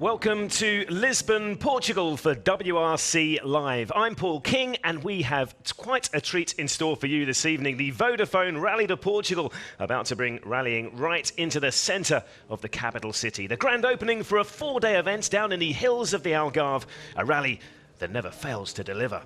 Welcome to Lisbon, Portugal for WRC Live. I'm Paul King and we have quite a treat in store for you this evening. The Vodafone Rally to Portugal, about to bring rallying right into the centre of the capital city. The grand opening for a four-day event down in the hills of the Algarve, a rally that never fails to deliver.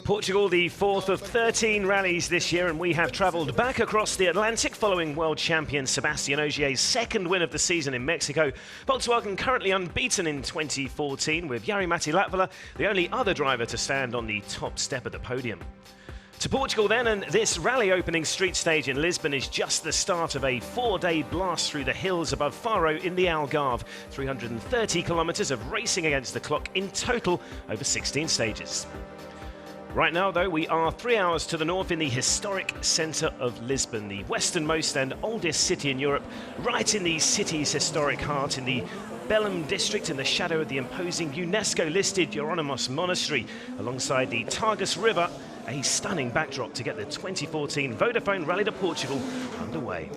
Portugal, the fourth of 13 rallies this year, and we have travelled back across the Atlantic following world champion Sebastian Ogier's second win of the season in Mexico. Volkswagen currently unbeaten in 2014, with Jari-Matti Latvala the only other driver to stand on the top step of the podium. To Portugal then, and this rally opening street stage in Lisbon is just the start of a four-day blast through the hills above Faro in the Algarve. 330 kilometres of racing against the clock in total over 16 stages. Right now, though, we are 3 hours to the north in the historic centre of Lisbon, the westernmost and oldest city in Europe, right in the city's historic heart, in the Belém district, in the shadow of the imposing UNESCO-listed Jeronimos Monastery, alongside the Tagus River, a stunning backdrop to get the 2014 Vodafone Rally to Portugal underway.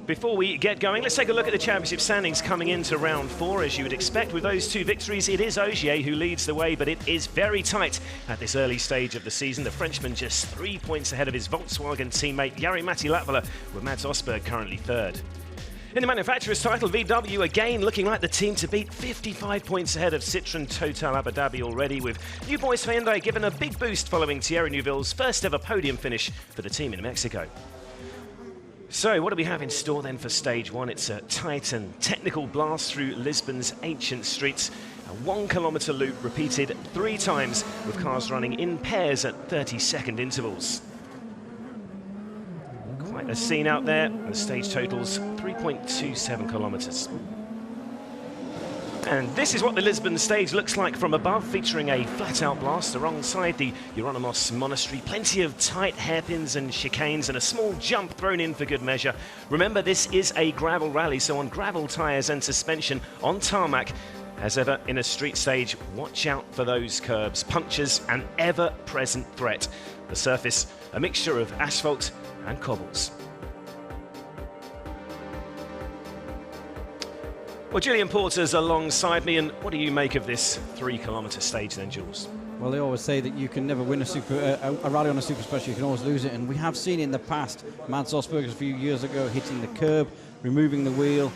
Before we get going, let's take a look at the championship standings coming into round four. As you would expect, with those two victories, it is Ogier who leads the way, but it is very tight at this early stage of the season. The Frenchman just 3 points ahead of his Volkswagen teammate Jari-Matti Latvala, with Mads Osberg currently third. In the manufacturer's title, VW again looking like the team to beat, 55 points ahead of Citroën Total Abu Dhabi already, with New Boys Hyundai given a big boost following Thierry Neuville's first ever podium finish for the team in Mexico. So what do we have in store then for stage one? It's a tight and technical blast through Lisbon's ancient streets. A 1 kilometre loop repeated 3 times, with cars running in pairs at 30-second intervals. Quite a scene out there. The stage totals 3.27 kilometres. And this is what the Lisbon stage looks like from above, featuring a flat-out blast alongside the Jeronimos Monastery. Plenty of tight hairpins and chicanes and a small jump thrown in for good measure. Remember, this is a gravel rally, so on gravel tyres and suspension on tarmac. As ever in a street stage, watch out for those curbs, punctures, an ever-present threat. The surface, a mixture of asphalt and cobbles. Well, Gillian Porter's alongside me, and what do you make of this 3 kilometre stage then, Jules? Well, they always say that you can never win a rally on a super special, you can always lose it, and we have seen in the past Mads Osberg a few years ago hitting the curb, removing the wheel,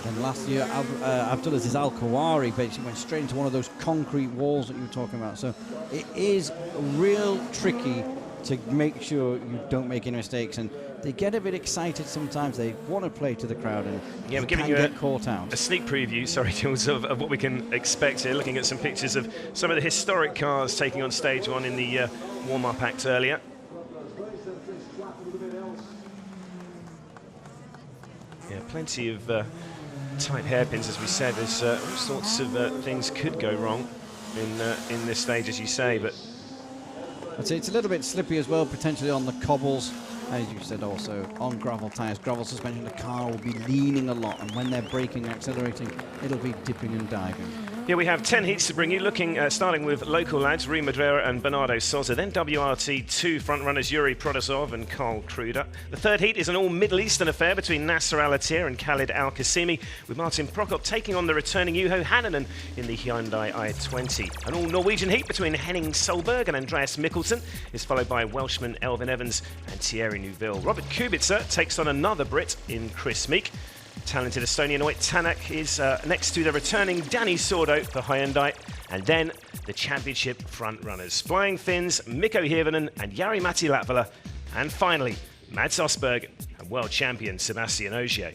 and last year Abdulaziz Al-Khawari basically went straight into one of those concrete walls that you were talking about. So it is real tricky to make sure you don't make any mistakes, and they get a bit excited sometimes. They want to play to the crowd, and yeah, we're giving you a sneak preview, sorry, Jules, of what we can expect here, looking at some pictures of some of the historic cars taking on stage one in the warm-up act earlier. Yeah, plenty of tight hairpins, as we said. There's all sorts of things could go wrong in this stage, as you say, but I'd say it's a little bit slippy as well, potentially on the cobbles. As you said, also on gravel tyres, gravel suspension, the car will be leaning a lot, and when they're braking and accelerating, it'll be dipping and diving. Yeah, we have 10 heats to bring you, looking starting with local lads, Rui Madeira and Bernardo Souza, then WRT 2 front-runners Yuri Protasov and Karl Kruder. The third heat is an all-Middle Eastern affair between Nasser Al-Attiyah and Khalid Al-Qasimi, with Martin Prokop taking on the returning Juho Hänninen in the Hyundai i20. An all-Norwegian heat between Henning Solberg and Andreas Mikkelsen is followed by Welshman Elvin Evans and Thierry Neuville. Robert Kubica takes on another Brit in Chris Meek. Talented Estonian Ott Tänak is next to the returning Danny Sordo for Hyundai, and then the championship front-runners, Flying Finns, Mikko Hirvonen and Jari-Matti Latvala, and finally Mads Osberg and world champion Sebastian Ogier.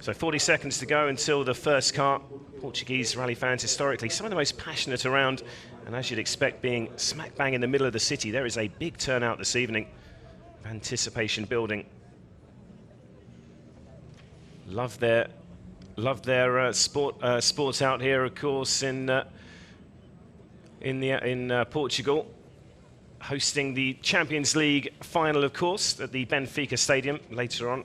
So 40 seconds to go until the first car. Portuguese rally fans historically some of the most passionate around, and as you'd expect, being smack bang in the middle of the city, there is a big turnout this evening. Anticipation building. Love their sports out here, of course, in Portugal, hosting the Champions League final, of course, at the Benfica Stadium later on.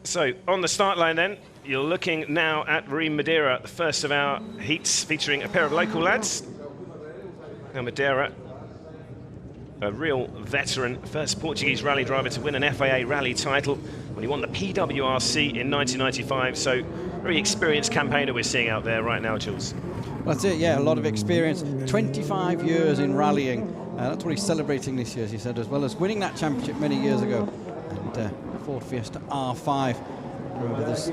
So on the start line then, you're looking now at Marine Madeira, the first of our heats featuring a pair of local lads. Now Madeira, a real veteran, first Portuguese rally driver to win an FIA rally title when he won the PWRC in 1995. So very experienced campaigner we're seeing out there right now, Jules. That's it, yeah, a lot of experience. 25 years in rallying. That's what he's celebrating this year, as he said, as well as winning that championship many years ago. And Ford Fiesta R5. Remember, there's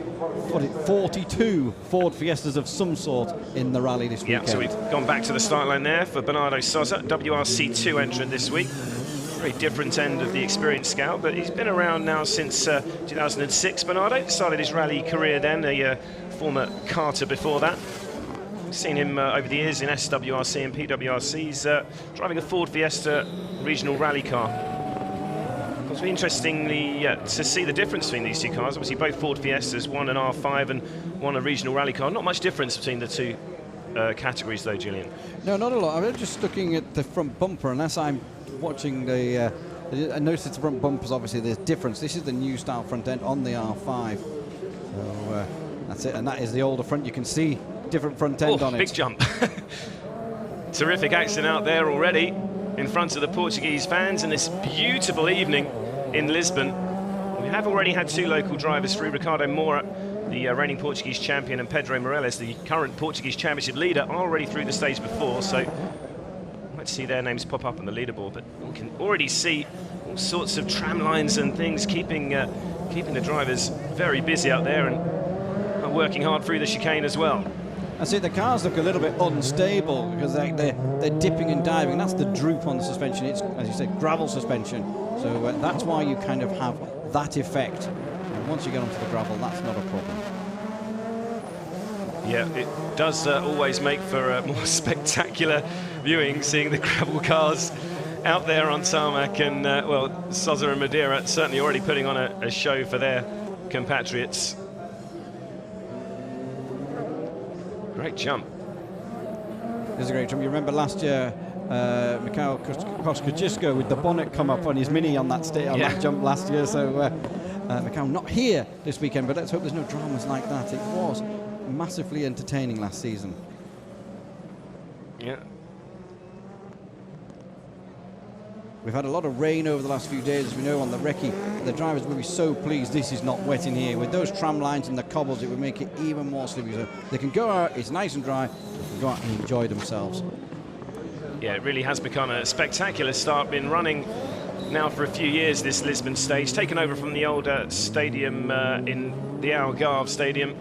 42 Ford Fiestas of some sort in the rally this weekend. Yeah, so we've gone back to the start line there for Bernardo Sousa, WRC2 entrant this week. Very different end of the experience scale, but he's been around now since 2006. Bernardo started his rally career then, a former karter before that. We've seen him over the years in SWRC and PWRC. He's driving a Ford Fiesta regional rally car. It's really interestingly to see the difference between these two cars. Obviously both Ford Fiestas, one an R5 and one a regional rally car. Not much difference between the two categories though, Julian. No, not a lot. I'm just looking at the front bumper, unless I'm watching the... I noticed the front bumpers, obviously there's difference. This is the new style front end on the R5. So that's it, and that is the older front. You can see different front end on it. Big jump. Terrific action out there already in front of the Portuguese fans in this beautiful evening in Lisbon. We have already had two local drivers through, Ricardo Moura, the reigning Portuguese champion, and Pedro Morales, the current Portuguese championship leader, already through the stage before, so let's see their names pop up on the leaderboard. But we can already see all sorts of tram lines and things keeping the drivers very busy out there and working hard through the chicane as well. I see the cars look a little bit unstable because they're dipping and diving. That's the droop on the suspension. It's, as you said, gravel suspension. So that's why you kind of have that effect. And once you get onto the gravel, that's not a problem. Yeah, it does always make for more spectacular viewing, seeing the gravel cars out there on tarmac. And, well, Sousa and Madeira certainly already putting on a show for their compatriots. Great jump. It was a great jump. You remember last year, Mikhail Koskijisko with the bonnet come up on his Mini on that that jump last year. So Mikhail not here this weekend, but let's hope there's no dramas like that. It was massively entertaining last season. Yeah. We've had a lot of rain over the last few days, as we know, on the recce. The drivers will be so pleased this is not wet in here. With those tram lines and the cobbles, it would make it even more slippery. So they can go out, it's nice and dry, they can go out and enjoy themselves. Yeah, it really has become a spectacular start. Been running now for a few years, this Lisbon stage, taken over from the old stadium in the Algarve Stadium.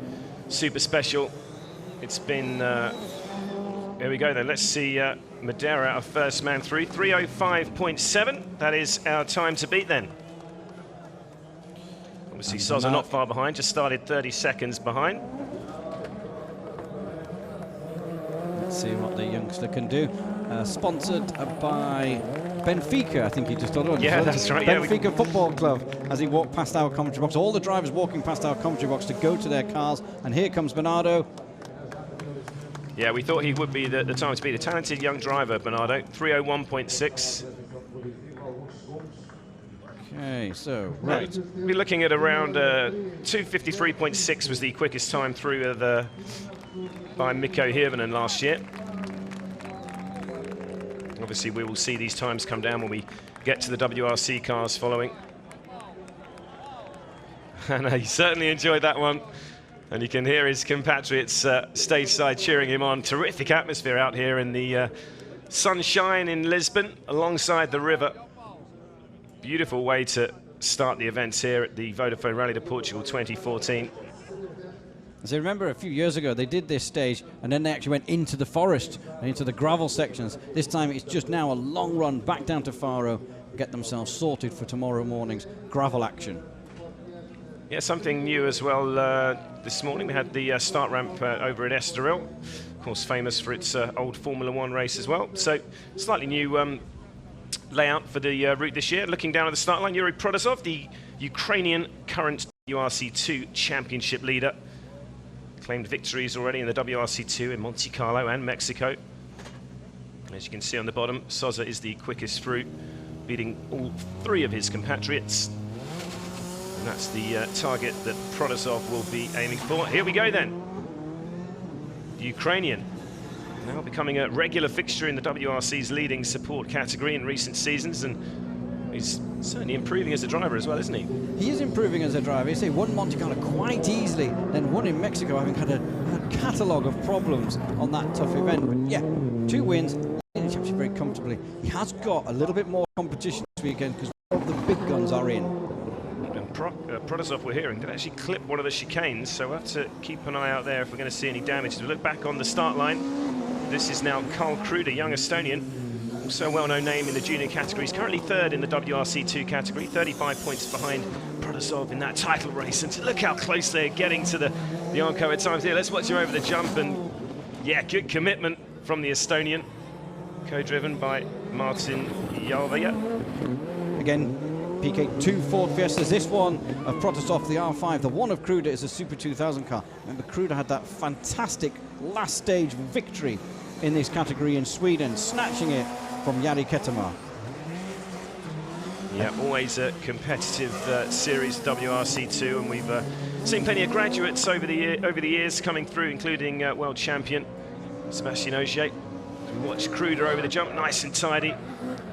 Super special. It's been... here we go then. Let's see Madeira, our first man through. 3:05.7. That is our time to beat then. Obviously, Sousa not far behind, just started 30 seconds behind. Let's see what the youngster can do. Sponsored by Benfica, I think he just told us. Yeah, that's right. Benfica Football Club, as he walked past our commentary box. All the drivers walking past our commentary box to go to their cars. And here comes Bernardo. Yeah, we thought he would be the time to beat. A talented young driver, Bernardo. 3:01.6. Okay, so, right. We're looking at around 2:53.6 was the quickest time through by Mikko Hirvonen last year. Obviously, we will see these times come down when we get to the WRC cars following. And he certainly enjoyed that one. And you can hear his compatriots stage side cheering him on. Terrific atmosphere out here in the sunshine in Lisbon, alongside the river. Beautiful way to start the events here at the Vodafone Rally de Portugal 2014. As I remember a few years ago, they did this stage and then they actually went into the forest and into the gravel sections. This time it's just now a long run back down to Faro, get themselves sorted for tomorrow morning's gravel action. Yeah, something new as well this morning. We had the start ramp over at Estoril, of course famous for its old Formula One race as well. So slightly new layout for the route this year. Looking down at the start line, Yuri Protasov, the Ukrainian current WRC2 championship leader. Claimed victories already in the WRC2 in Monte Carlo and Mexico. As you can see on the bottom, Sosa is the quickest through, beating all three of his compatriots. And that's the target that Protasov will be aiming for. Here we go then. The Ukrainian, now becoming a regular fixture in the WRC's leading support category in recent seasons, and he's certainly improving as a driver as well, isn't he? He is improving as a driver. You see, won Monte Carlo quite easily, then won in Mexico, having had a catalogue of problems on that tough event. But yeah, 2 wins, leading the championship very comfortably. He has got a little bit more competition this weekend because all the big guns are in. And Protasov, we're hearing, did actually clip one of the chicanes, so we'll have to keep an eye out there if we're going to see any damage. As we look back on the start line, this is now Karl Kruder, young Estonian, also a well-known name in the junior category. He's currently third in the WRC2 category, 35 points behind Protasov in that title race. And look how close they're getting to the Arco at times here. Let's watch him over the jump, and yeah, good commitment from the Estonian, co-driven by Martin Jalvaja. Again, PK2 Ford Fiestas. This one of Protasov, the R5. The one of Kruder is a Super 2000 car. Remember, Kruder had that fantastic last stage victory in this category in Sweden, snatching it from Jari Ketemar. Yeah, always a competitive series, WRC2, and we've seen plenty of graduates over the years coming through, including world champion Sebastian Ogier. We watch Kruder over the jump, nice and tidy,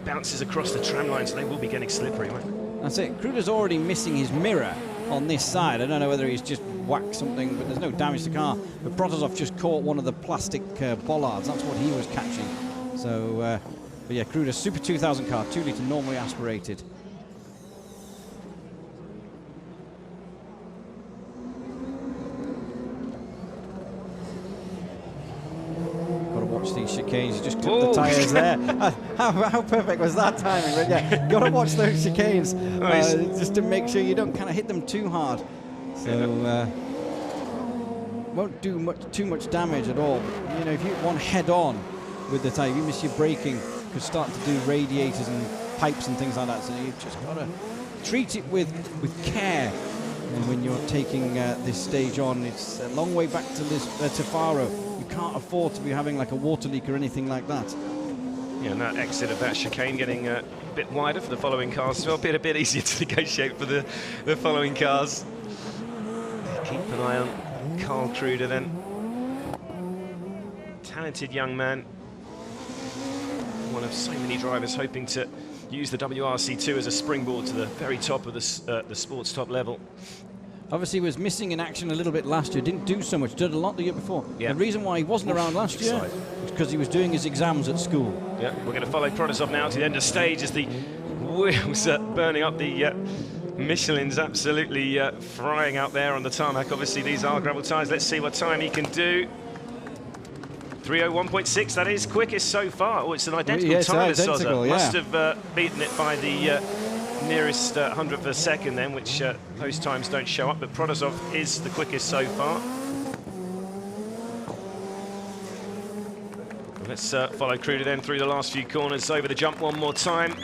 bounces across the tram line, so they will be getting slippery, right? That's it. Kruder's already missing his mirror on this side. I don't know whether he's just whacked something, but there's no damage to the car. But Protasov just caught one of the plastic bollards. That's what he was catching. So, but yeah, Kruder Super 2000 car, 2 litre, normally aspirated. Got to watch these chicanes. He just clipped the tyres there. How perfect was that timing? But yeah, got to watch those chicanes just to make sure you don't kind of hit them too hard. So won't do too much damage at all. You know, if you hit one head on with the tyre, you miss your braking, could start to do radiators and pipes and things like that. So you've just got to treat it with care. And when you're taking this stage on, it's a long way back to this to Faro. You can't afford to be having like a water leak or anything like that. Yeah, and that exit of that chicane getting a bit wider for the following cars as well, a bit easier to negotiate for the following cars. Keep an eye on Karl Kruder then. Talented young man. One of so many drivers hoping to use the WRC2 as a springboard to the very top of the sport's top level. Obviously, he was missing in action a little bit last year. Didn't do so much. Did a lot the year before. Yeah. The reason why he wasn't around last year was because he was doing his exams at school. Yeah, we're going to follow Protasov now to the end of stage as the wheels are burning up. The Michelin's absolutely frying out there on the tarmac. Obviously, these are gravel tyres. Let's see what time he can do. 3:01.6, that is quickest so far. Oh, it's an identical time as Sosa. Yeah. Must have beaten it by the nearest 100th of a second then, which those times don't show up, but Protasov is the quickest so far. Let's follow Kruder then through the last few corners, over the jump one more time.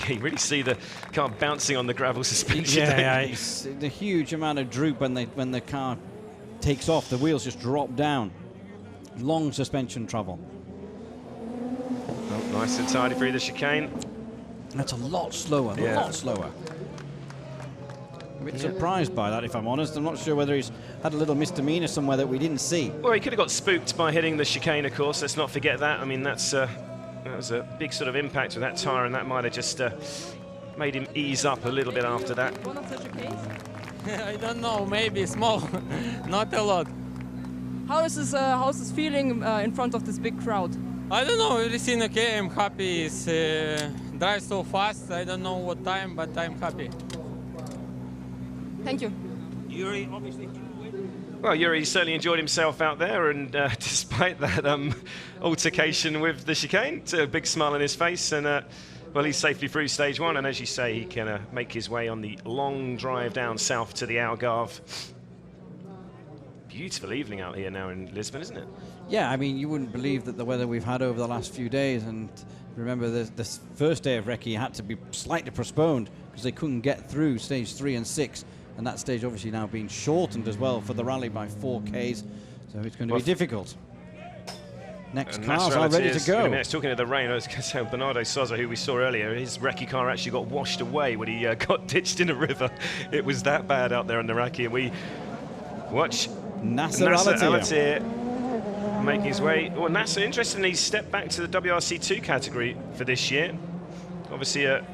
You really see the car bouncing on the gravel suspension. Yeah, it's the huge amount of droop when the car takes off. The wheels just drop down. Long suspension travel. Oh, nice and tidy through the chicane. That's a lot slower, a lot slower. A bit surprised by that, if I'm honest. I'm not sure whether he's had a little misdemeanor somewhere that we didn't see. Well, he could have got spooked by hitting the chicane, of course. Let's not forget that. I mean, that was a big sort of impact with that tyre, and that might have just made him ease up a little bit after that. One of the chicanes? I don't know, maybe small, not a lot. How's this feeling in front of this big crowd? I don't know, everything okay, I'm happy. It's drive so fast, I don't know what time, but I'm happy. Thank you. Yuri, obviously. Well, Yuri certainly enjoyed himself out there, and despite that altercation with the chicane, a big smile on his face, and Well, he's safely through stage 1, and as you say, he can make his way on the long drive down south to the Algarve. Beautiful evening out here now in Lisbon, isn't it? Yeah, I mean, you wouldn't believe that the weather we've had over the last few days. And remember, the first day of recce had to be slightly postponed because they couldn't get through stage 3 and 6. And that stage obviously now being shortened as well for the rally by 4Ks. So it's going to be difficult. Next cars are ready to go. Talking of the rain, I was going to say Bernardo Souza, who we saw earlier, his recce car actually got washed away when he got ditched in a river. It was that bad out there on the recce. And we watch Nasser Al-Attiyah making his way. Well, Nasser, interestingly, stepped back to the WRC2 category for this year. Obviously a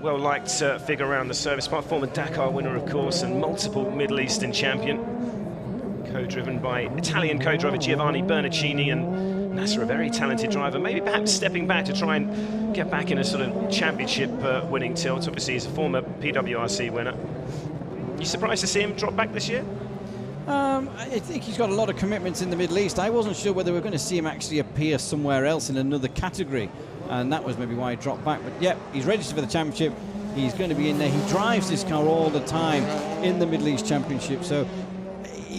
well-liked figure around the service park, former Dakar winner, of course, and multiple Middle Eastern champion. Co-driven by Italian co-driver Giovanni Bernaccini, and Nasser, a very talented driver, maybe perhaps stepping back to try and get back in a sort of championship winning tilt. Obviously, he's a former PWRC winner. You surprised to see him drop back this year? I think he's got a lot of commitments in the Middle East. I wasn't sure whether we were going to see him actually appear somewhere else in another category, and that was maybe why he dropped back. But yeah, he's registered for the championship. He's going to be in there. He drives this car all the time in the Middle East Championship, so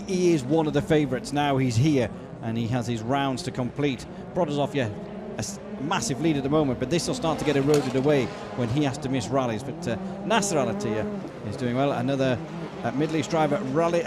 he is one of the favourites. Now he's here, and he has his rounds to complete. Brother's yeah, a massive lead at the moment, but this will start to get eroded away when he has to miss rallies. But Nasser Al-Attiyah is doing well. Another Middle East driver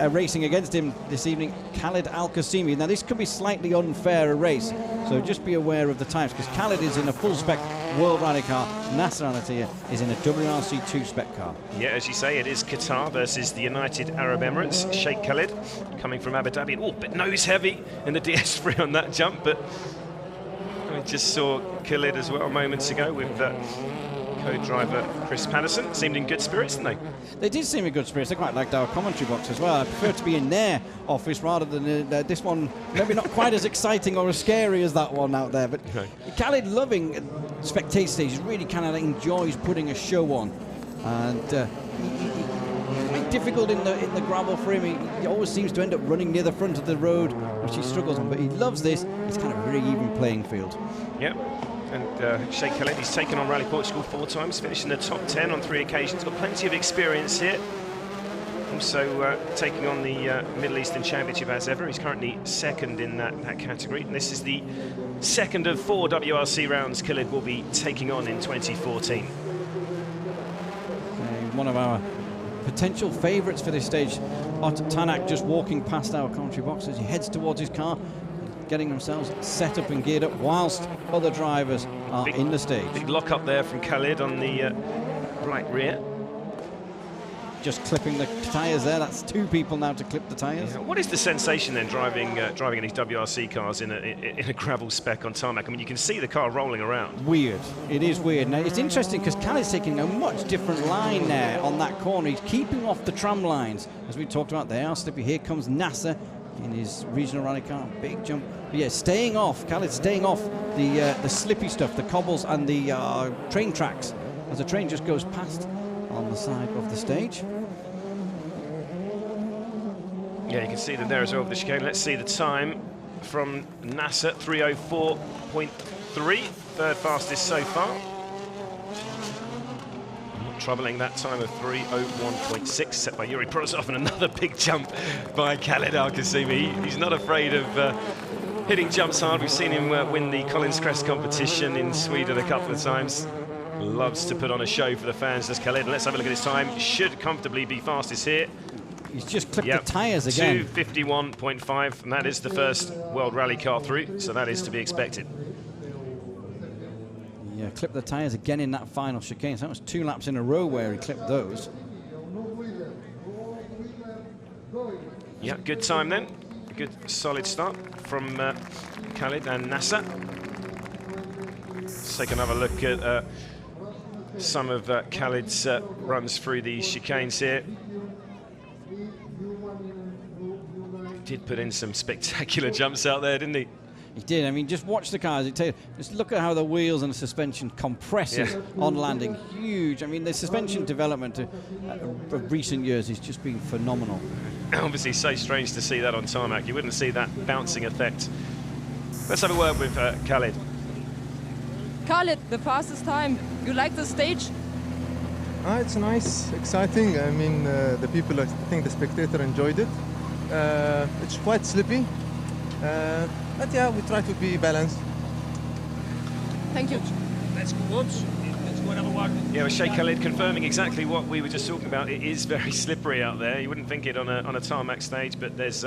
racing against him this evening, Khalid Al-Qasimi. Now this could be slightly unfair a race, so just be aware of the times, because Khalid is in a full spec World Rally car. Nasser Al-Attiyah is in a WRC 2 spec car. Yeah, as you say, it is Qatar versus the United Arab Emirates. Sheikh Khalid coming from Abu Dhabi. Oh, bit nose heavy in the DS3 on that jump, but we just saw Khalid as well moments ago with co-driver Chris Patterson. Seemed in good spirits, didn't they? They did seem in good spirits. I quite liked our commentary box as well. I prefer to be in their office rather than this one. Maybe not quite as exciting or as scary as that one out there. But Khalid, loving spectator stage, really kind of enjoys putting a show on, and quite difficult in the gravel for him. He always seems to end up running near the front of the road, which he struggles on. But he loves this. It's kind of a very even playing field. Yep. And Sheikh Khalid, he's taken on Rally Portugal 4 times, finished in the top 10 on 3 occasions, got plenty of experience here. Also taking on the Middle Eastern Championship as ever. He's currently second in that category. And this is the second of 4 WRC rounds Khalid will be taking on in 2014. One of our potential favourites for this stage, Otto Tanak, just walking past our commentary box as he heads towards his car, getting themselves set up and geared up whilst other drivers are in the stage. Big lock up there from Khalid on the right rear. Just clipping the tyres there. That's 2 people now to clip the tyres. Yeah. What is the sensation then driving in these WRC cars in a gravel spec on tarmac? I mean, you can see the car rolling around. Weird. It is weird. Now, it's interesting because Khalid's taking a much different line there on that corner. He's keeping off the tram lines. As we talked about, they are slippy. Here comes Nasser in his regional rally car. Big jump. But yeah, staying off. Khalid's staying off the slippy stuff, the cobbles and the train tracks, as the train just goes past on the side of the stage. Yeah, you can see them there as well with the chicane. Let's see the time from Nasser, 3:04.3, third fastest so far. Not troubling that time of 3:01.6, set by Yuri Prozov, and another big jump by Khalid Al-Qasimi. He's not afraid of hitting jumps hard. We've seen him win the Collins Crest competition in Sweden a couple of times. Loves to put on a show for the fans, does Khalid. Let's have a look at his time. Should comfortably be fastest here. He's just clipped the tyres again. 2:51.5, and that is the first World Rally car through, so that is to be expected. Yeah, clipped the tyres again in that final chicane. So that was 2 laps in a row where he clipped those. Yeah, good time then. A good solid start from Khalid and Nasser. Let's take another look at some of Khalid's runs through these chicanes here. Did put in some spectacular jumps out there, didn't he? He did. I mean, just watch the cars. Just look at how the wheels and the suspension compresses on landing. Huge. I mean, the suspension development of recent years has just been phenomenal. Obviously, so strange to see that on tarmac. You wouldn't see that bouncing effect. Let's have a word with Khalid. Khalid, the fastest time. You like the stage? It's nice, exciting. I mean, the people, I think the spectator enjoyed it. It's quite slippy, but yeah, we try to be balanced. Thank you. Let's go once. Let's go another one. Yeah, with Sheikh Khalid confirming exactly what we were just talking about. It is very slippery out there. You wouldn't think it on a tarmac stage, but there's,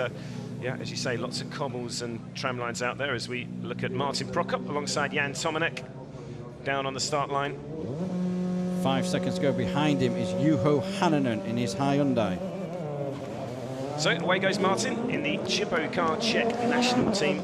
yeah, as you say, lots of cobbles and tram lines out there as we look at Martin Prokop alongside Jan Tomanek down on the start line. 5 seconds to go. Behind him is Juho Hänninen in his Hyundai. So away goes Martin in the Chippo Car Czech national team.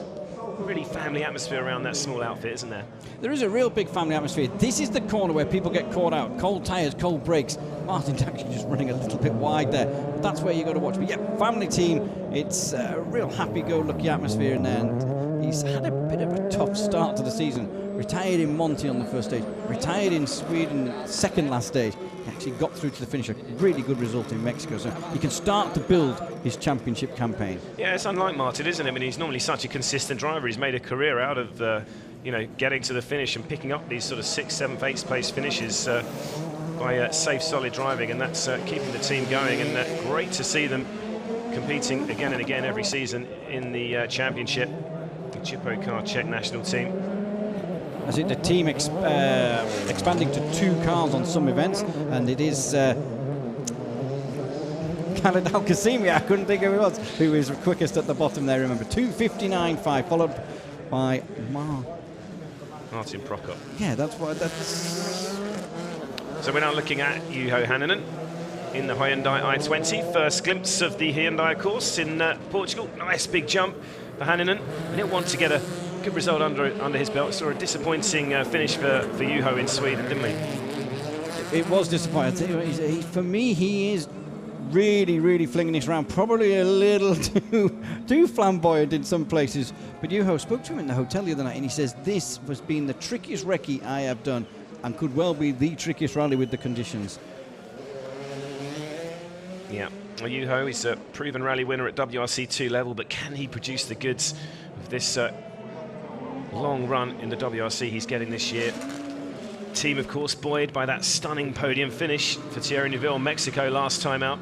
Really family atmosphere around that small outfit, isn't there? There is a real big family atmosphere. This is the corner where people get caught out. Cold tyres, cold brakes. Martin's actually just running a little bit wide there. That's where you got to watch. But yeah, family team. It's a real happy-go-lucky atmosphere in there. And he's had a bit of a tough start to the season. Retired in Monty on the first stage. Retired in Sweden second last stage. He actually got through to the finish. A really good result in Mexico. So he can start to build his championship campaign. Yeah, it's unlike Martin, isn't it? I mean, he's normally such a consistent driver. He's made a career out of, you know, getting to the finish and picking up these sort of 6th, 7th, 8th place finishes by safe, solid driving, and that's keeping the team going. And great to see them competing again and again every season in the championship, the Chippo Car Czech national team. I think the team expanding to 2 cars on some events, and it is Khalid Al-Qasimi, I couldn't think who it was, who is quickest at the bottom there, remember. 2:59.5, followed by Martin Prokop. Yeah, that's... So we're now looking at Juho Hänninen in the Hyundai i20. First glimpse of the Hyundai course in Portugal. Nice big jump for Hänninen. And he'll want to get a good result under his belt. Saw a disappointing finish for Juho in Sweden, didn't we? It was disappointing. For me, he is really flinging this around. Probably a little too flamboyant in some places. But Juho spoke to him in the hotel the other night, and he says this has been the trickiest recce I have done, and could well be the trickiest rally with the conditions. Yeah, well, Juho is a proven rally winner at WRC2 level, but can he produce the goods of this long run in the WRC he's getting this year? Team, of course, buoyed by that stunning podium finish for Thierry Neuville, Mexico, last time out.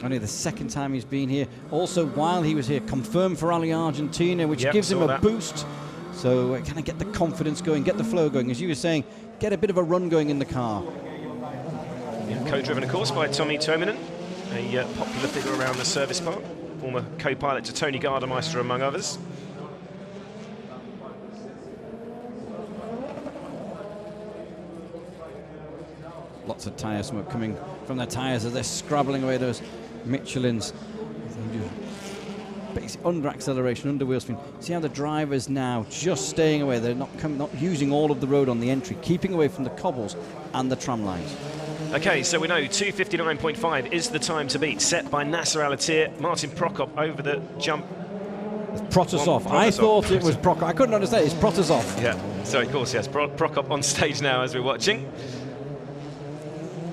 Only the second time he's been here. Also, while he was here, confirmed for Rally Argentina, which gives him a boost. So kind of get the confidence going, get the flow going. As you were saying, get a bit of a run going in the car. Yeah, co-driven, of course, by Tommy Tominen, a popular figure around the service park, former co-pilot to Tony Gardemeister, among others. Lots of tyre smoke coming from their tyres as they're scrabbling away those Michelins. Basic under acceleration, under wheel spin. See how the drivers now just staying away. They're not using all of the road on the entry, keeping away from the cobbles and the tram lines. Okay, so we know 2:59.5 is the time to beat, set by Nasser Al-Attiyah. Martin Prokop over the jump. Protasov. I thought it was Prokop. I couldn't understand. It's Protasov. Yeah, so of course, yes. Prokop on stage now as we're watching.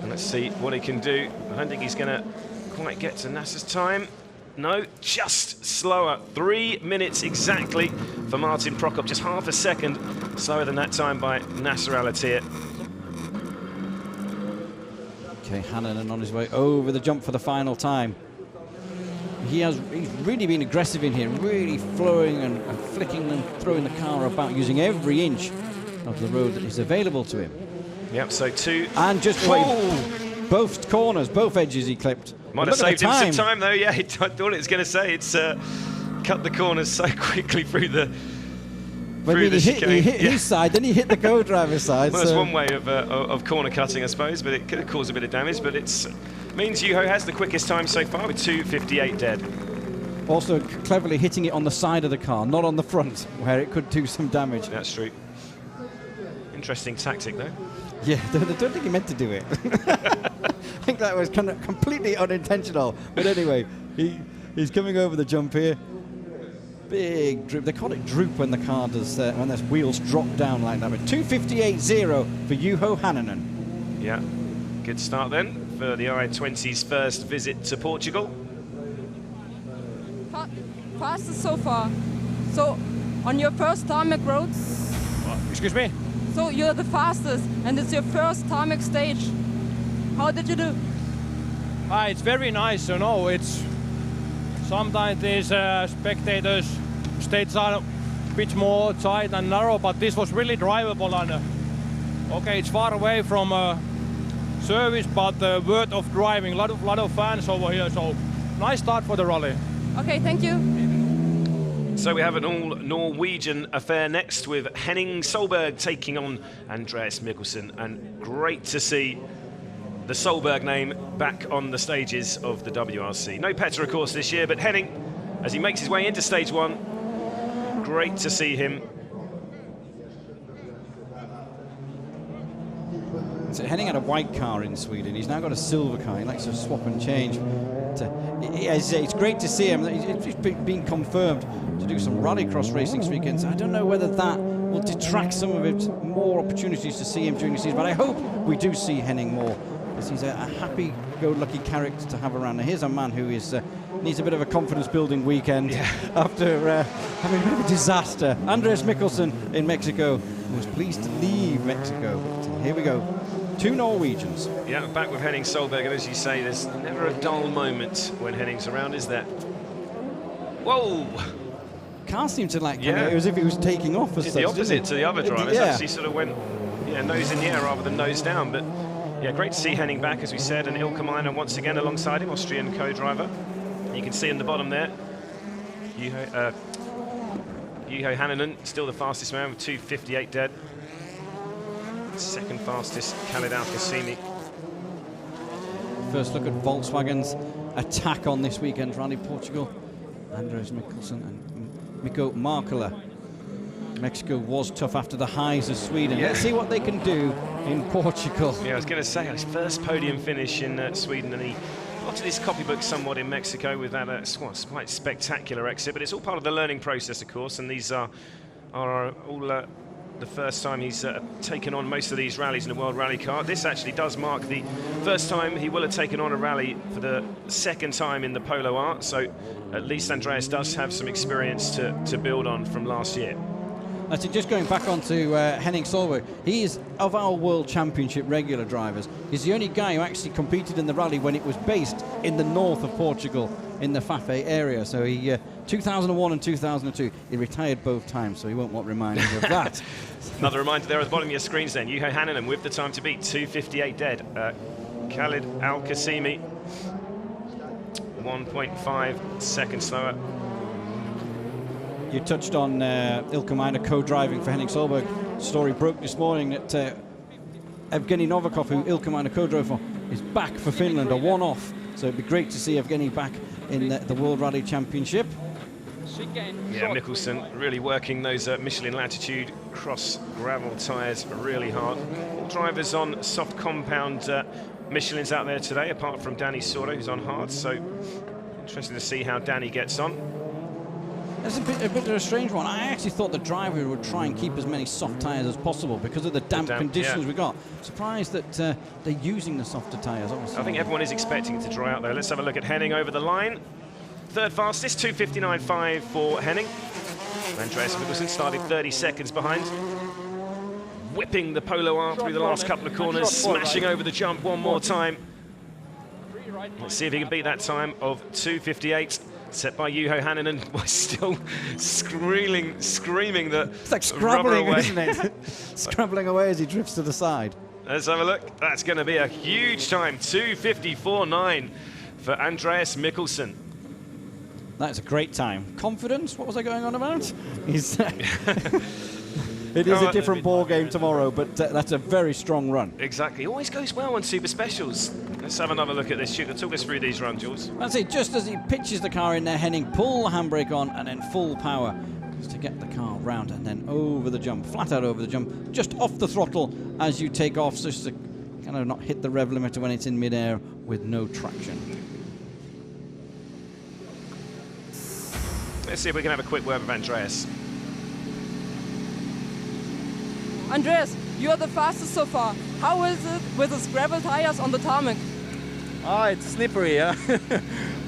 And let's see what he can do. I don't think he's going to quite get to Nasser's time. No, just slower. 3 minutes exactly for Martin Prokop. Just half a second slower than that time by Nasser Al-Attiyah. Okay, Hänninen on his way over the jump for the final time. He's really been aggressive in here, really flowing and flicking and throwing the car about, using every inch of the road that is available to him. Yep, so two. And just both corners, both edges he clipped. Might have saved him some time though, yeah. I thought it was going to say it's cut the corners so quickly through the he hit his side, then he hit the co-driver's side. Well, that's one way of corner cutting, I suppose, but it could have caused a bit of damage. But it means Juho has the quickest time so far with 2:58 dead. Also cleverly hitting it on the side of the car, not on the front, where it could do some damage. That's true. Interesting tactic, though. Yeah, I don't think he meant to do it. I think that was kind of completely unintentional. But anyway, he's coming over the jump here. Big droop. They call it droop when the car does, when the wheels drop down like that. But 2:58.0 for Juho Hänninen. Yeah, good start then for the I-20's first visit to Portugal. Fastest so far. So, on your first tarmac roads? Excuse me? So you're the fastest, and it's your first tarmac stage. How did you do? It's very nice, you know. It's sometimes these spectators stages are a bit more tight and narrow, but this was really drivable. And okay, it's far away from service, but worth of driving. Lot of fans over here, so nice start for the rally. Okay, thank you. So we have an all-Norwegian affair next with Henning Solberg taking on Andreas Mikkelsen, and great to see the Solberg name back on the stages of the WRC. No Petter, of course, this year, but Henning, as he makes his way into stage one, great to see him. So Henning had a white car in Sweden. He's now got a silver car. He likes to swap and change. It's great to see him. He's been confirmed to do some rallycross racing this weekend. So I don't know whether that will detract some of it, more opportunities to see him during the season. But I hope we do see Henning more, because he's a happy-go-lucky character to have around. Now, here's a man who is needs a bit of a confidence-building weekend after having a bit of a disaster. Andreas Mikkelsen in Mexico, who was pleased to leave Mexico. But here we go. 2 Norwegians. Yeah, back with Henning Solberg, and as you say, there's never a dull moment when Henning's around, is there? Whoa! Car seemed to like, it was as if he was taking off. It's the opposite to the other drivers. Actually sort of went nose in the air rather than nose down. But yeah, great to see Henning back, as we said, and Ilkka Miner once again alongside him, Austrian co-driver. You can see in the bottom there, Juho Hänninen, still the fastest man with 2:58 dead. Second fastest, Khalid Al-Qasimi. First look at Volkswagen's attack on this weekend's Rally Portugal. Andreas Mikkelsen and Mikko Markkula. Mexico was tough after the highs of Sweden. Yeah. Let's see what they can do in Portugal. Yeah, I was going to say, his first podium finish in Sweden, and he altered his copybook somewhat in Mexico with that quite spectacular exit, but it's all part of the learning process, of course, and these are all the first time he's taken on most of these rallies in a World Rally Car. This actually does mark the first time he will have taken on a rally for the second time in the Polo Art, so at least Andreas does have some experience to build on from last year. That's it. Just going back onto Henning Solberg, he is, of our World Championship regular drivers, he's the only guy who actually competed in the rally when it was based in the north of Portugal, in the Fafé area. So he, 2001 and 2002, he retired both times, so he won't want reminding you of that. Another reminder there at the bottom of your screens then, Juho Hänninen with the time to beat, 2:58 dead. Khalid Al-Qasimi, 1.5 seconds slower. You touched on Ilkka Miner co-driving for Henning Solberg. Story broke this morning that Evgeny Novikov, who Ilkka Miner co-drove for, is back for Finland, a one-off. So it'd be great to see Evgeny back in the World Rally Championship. Yeah, Mikkelsen really working those Michelin Latitude cross gravel tyres really hard. All drivers on soft compound Michelins out there today, apart from Danny Sordo, who's on hard. So interesting to see how Danny gets on. That's a bit of a strange one. I actually thought the driver would try and keep as many soft tyres as possible because of the damp conditions we got. Surprised that they're using the softer tyres. I think everyone is expecting it to dry out there. Let's have a look at Henning over the line. Third fastest, 2:59.5 for Henning. Andreas Mikkelsen started 30 seconds behind. Whipping the Polo Art through the last couple of corners, smashing over the jump one more time. Let's see if he can beat that time of 2:58. Set by Juho Hänninen, still screaming that it's like scrabbling, isn't it? Scrabbling away as he drifts to the side. Let's have a look. That's going to be a huge time, 2:54.9 for Andreas Mikkelsen. That's a great time. Confidence? What was I going on about? He's it is a different ball game tomorrow, but that's a very strong run. Exactly. Always goes well on Super Specials. Let's have another look at this. Talk us through these runs, Jules. That's it. Just as he pitches the car in there, Henning pull the handbrake on and then full power just to get the car round and then over the jump, flat out over the jump, just off the throttle as you take off, so just to kind of not hit the rev limiter when it's in midair with no traction. Let's see if we can have a quick word with Andreas. Andreas, you are the fastest so far. How is it with the gravel tires on the tarmac? It's slippery, yeah.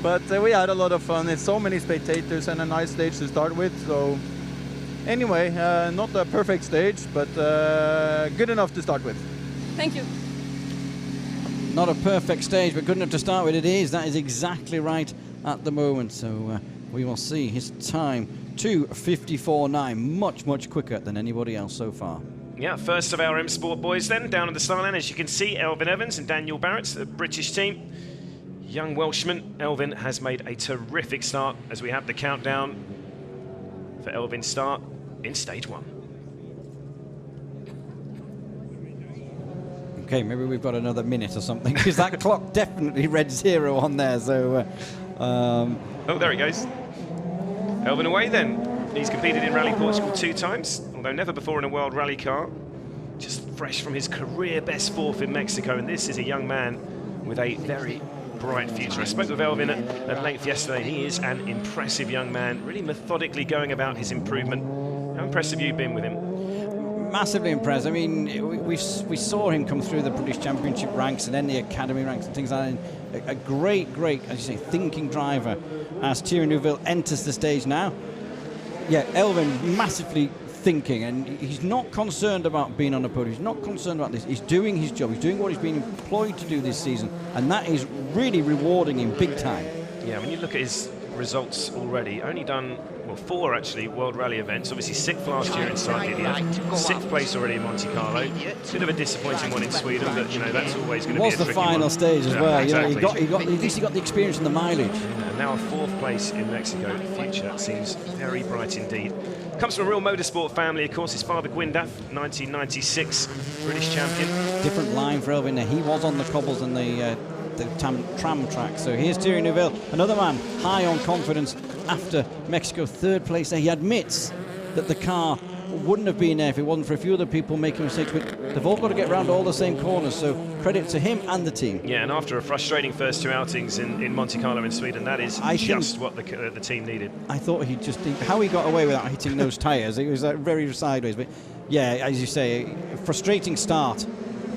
But we had a lot of fun. It's so many spectators and a nice stage to start with, so Anyway, not a perfect stage, but good enough to start with. Thank you. Not a perfect stage, but good enough to start with. It is. That is exactly right at the moment. So we will see his time, 2:54.9, much quicker than anybody else so far. Yeah, first of our M Sport boys then, down on the start line, as you can see, Elvin Evans and Daniel Barrett, the British team. Young Welshman, Elvin has made a terrific start as we have the countdown for Elvin's start in stage 1. Okay, maybe we've got another minute or something, because that clock definitely read 0 on there, so... Oh, there he goes. Elvin away then. He's competed in Rally Portugal 2 times, although never before in a World Rally car. Just fresh from his career best 4th in Mexico, and this is a young man with a very bright future. I spoke with Elvin at length yesterday. He is an impressive young man, really methodically going about his improvement. How impressed have you been with him? Massively impressed. I mean, we saw him come through the British Championship ranks and then the Academy ranks and things like that. A great, as you say, thinking driver as Thierry Neuville enters the stage now. Yeah, Elvin massively thinking, and he's not concerned about being on the podium. He's not concerned about this. He's doing his job. He's doing what he's been employed to do this season, and that is really rewarding him big time. Yeah, when you look at his results already, only done, well, 4 actually World Rally events. Obviously 6th last year in Sardinia, 6th place already in Monte Carlo. Bit of a disappointing one in Sweden, but you know that's always going to be a tricky one. Was the final stage as well. Exactly. You know, he got at least he got the experience and the mileage. And now a 4th place in Mexico. The future seems very bright indeed. Comes from a real motorsport family, of course. His father Gwyndaf, 1996 British champion. Different line for Elvin there. He was on the cobbles and the tram track. So here's Thierry Neuville, another man high on confidence after Mexico, 3rd place there. He admits that the car wouldn't have been there if it wasn't for a few other people making mistakes, but they've all got to get around all the same corners, so credit to him and the team. Yeah, and after a frustrating first 2 outings in Monte Carlo in Sweden, that is just what the team needed. I thought he'd just how he got away without hitting those tyres. It was very sideways, but yeah, as you say, frustrating start.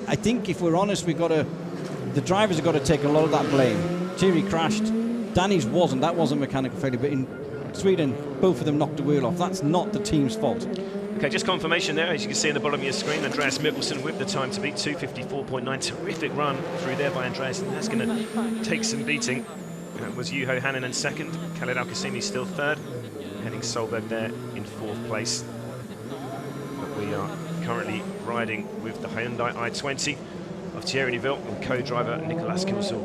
I think if we're honest, the drivers have got to take a lot of that blame. Thierry crashed, Danny's wasn't. That wasn't mechanical failure, but in Sweden, both of them knocked the wheel off. That's not the team's fault. Okay, just confirmation there, as you can see in the bottom of your screen, Andreas Mikkelsen with the time to beat, 2:54.9. Terrific run through there by Andreas, and that's going to take some beating. That was Juho Hänninen 2nd, Khaled Al-Qasimi still 3rd, Henning Solberg there in 4th place. But we are currently riding with the Hyundai i20 of Thierry Neuville and co-driver Nicolas Kilsall.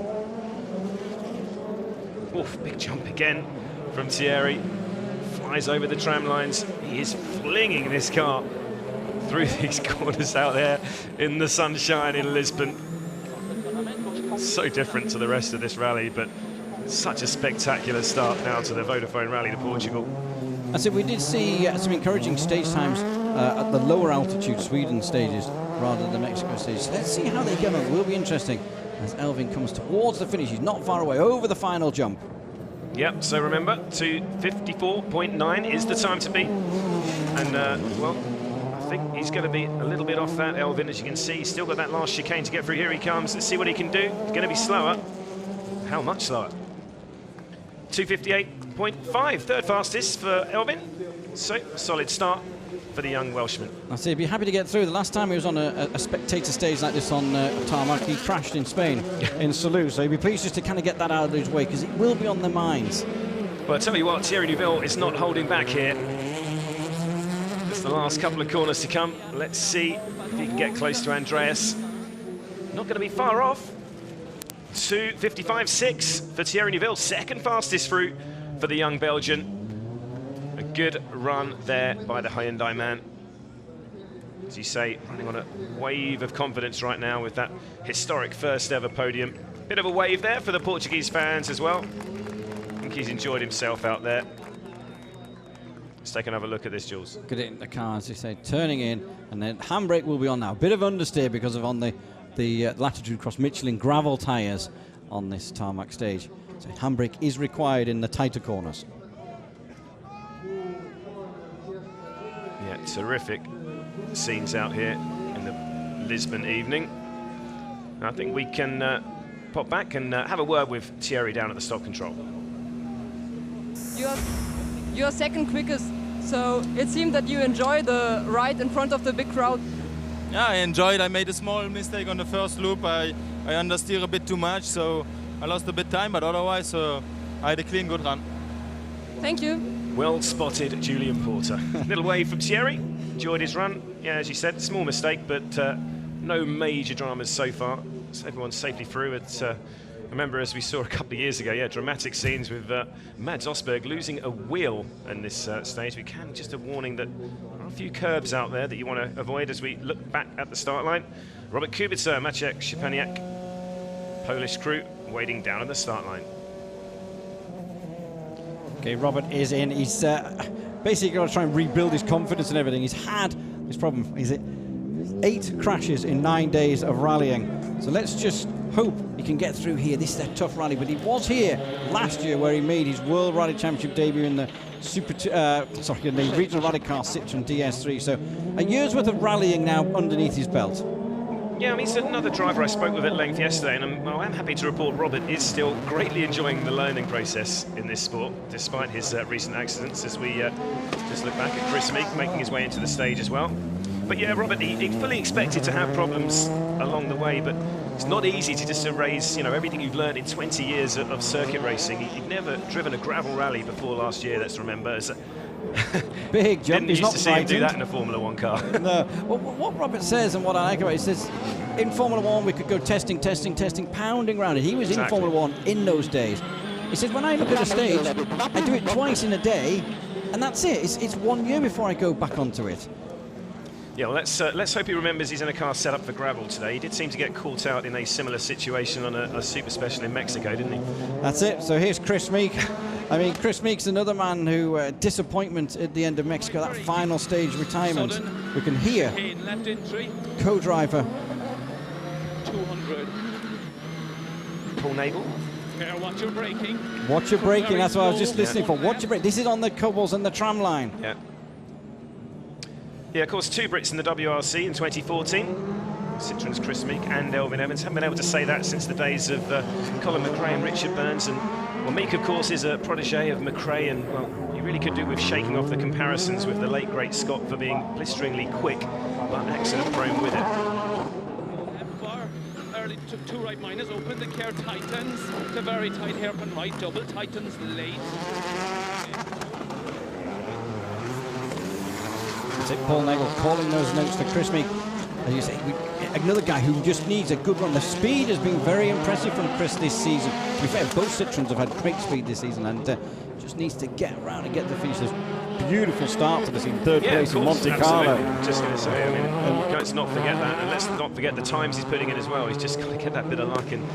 Oof, big jump again from Thierry. Flies over the tram lines. He is flinging this car through these corners out there in the sunshine in Lisbon. So different to the rest of this rally, but such a spectacular start now to the Vodafone Rally to Portugal. I said we did see some encouraging stage times at the lower altitude Sweden stages rather than the Mexico stages. Let's see how they go. It will be interesting as Elvin comes towards the finish. He's not far away over the final jump. Yep, so remember, 2:54.9 is the time to beat. And, well, I think he's going to be a little bit off that, Elvin, as you can see. He's still got that last chicane to get through. Here he comes. Let's see what he can do. He's going to be slower. How much slower? 2:58.5, 3rd fastest for Elvin. So, solid start for the young Welshman. I say he'd be happy to get through. The last time he was on a spectator stage like this on tarmac, he crashed in Spain in Salou. So he'd be pleased just to kind of get that out of his way because it will be on their minds. Well, I tell you what, Thierry Neuville is not holding back here. It's the last couple of corners to come. Let's see if he can get close to Andreas. Not going to be far off. 2:55.6 for Thierry Neuville, 2nd fastest through for the young Belgian. A good run there by the Hyundai man. As you say, running on a wave of confidence right now with that historic 1st ever podium. Bit of a wave there for the Portuguese fans as well. I think he's enjoyed himself out there. Let's take another look at this, Jules. Get it in the car, as you say, turning in, and then handbrake will be on now. Bit of understeer because of on the Latitude Cross Michelin gravel tyres on this tarmac stage. So handbrake is required in the tighter corners. Yeah, terrific scenes out here in the Lisbon evening. I think we can pop back and have a word with Thierry down at the stop control. Your 2nd quickest So it seemed that you enjoy the ride in front of the big crowd. Yeah, I enjoyed. I made a small mistake on the first loop. I understeer a bit too much, so I lost a bit time, but otherwise I had a clean, good run. Thank you. Well spotted, Julian Porter. Little wave from Thierry. Enjoyed his run. Yeah, as you said, small mistake, but no major dramas so far. So everyone's safely through. It's, I remember, as we saw a couple of years ago, yeah, dramatic scenes with Mads Osberg losing a wheel in this stage. We can, just a warning that there are a few curbs out there that you want to avoid as we look back at the start line. Robert Kubica, Maciek Szczepaniak, Polish crew waiting down at the start line. Okay, Robert is in. He's basically got to try and rebuild his confidence and everything. He's had this problem. Is it 8 crashes in 9 days of rallying? So let's just hope he can get through here. This is a tough rally, but he was here last year where he made his World Rally Championship debut in the in the Regional Rally Car Citroen DS3. So a year's worth of rallying now underneath his belt. Yeah, I mean, he's another driver I spoke with at length yesterday, and I'm happy to report Robert is still greatly enjoying the learning process in this sport, despite his recent accidents, as we just look back at Chris Meek making his way into the stage as well. But yeah, Robert, he fully expected to have problems along the way, but it's not easy to just erase, you know, everything you've learned in 20 years of circuit racing. He'd never driven a gravel rally before last year, let's remember. Big jump. Didn't used to see him do that in a Formula 1 car. No. Well, what Robert says and what I like about it, he says, in Formula 1 we could go testing, pounding around it. He was in Formula 1 in those days. He said, when I look at a stage, I do it twice in a day, and that's it. It's 1 year before I go back onto it. Yeah, well, let's hope he remembers he's in a car set up for gravel today. He did seem to get caught out in a similar situation on a super special in Mexico, didn't he? That's it. So here's Chris Meek. I mean, Chris Meek's another man who, disappointment at the end of Mexico, that final stage retirement. We can hear co-driver 200. Paul Nagel. Watch your braking. Watch your braking, that's what I was just listening for. Watch your braking. This is on the cobbles and the tram line. Yeah. Yeah, of course, 2 Brits in the WRC in 2014. Citroen's Chris Meek and Elvin Evans. Haven't been able to say that since the days of Colin McRae and Richard Burns. And well, Meek, of course, is a protege of McRae, and well, you really could do with shaking off the comparisons with the late great Scott for being blisteringly quick, but accident prone with it. Early two right minors, open the care, tightens to very tight hairpin right, double tightens late. That's it, Paul Nagel calling those notes for Chris Meek. As you say, another guy who just needs a good run. The speed has been very impressive from Chris this season. To be fair, both Citroens have had great speed this season, and just needs to get around and get the finish. This beautiful start to the season, third place in Monte Carlo. Just going to say, I mean, let's not forget that, and let's not forget the times he's putting in as well. He's just got to get that bit of luck, and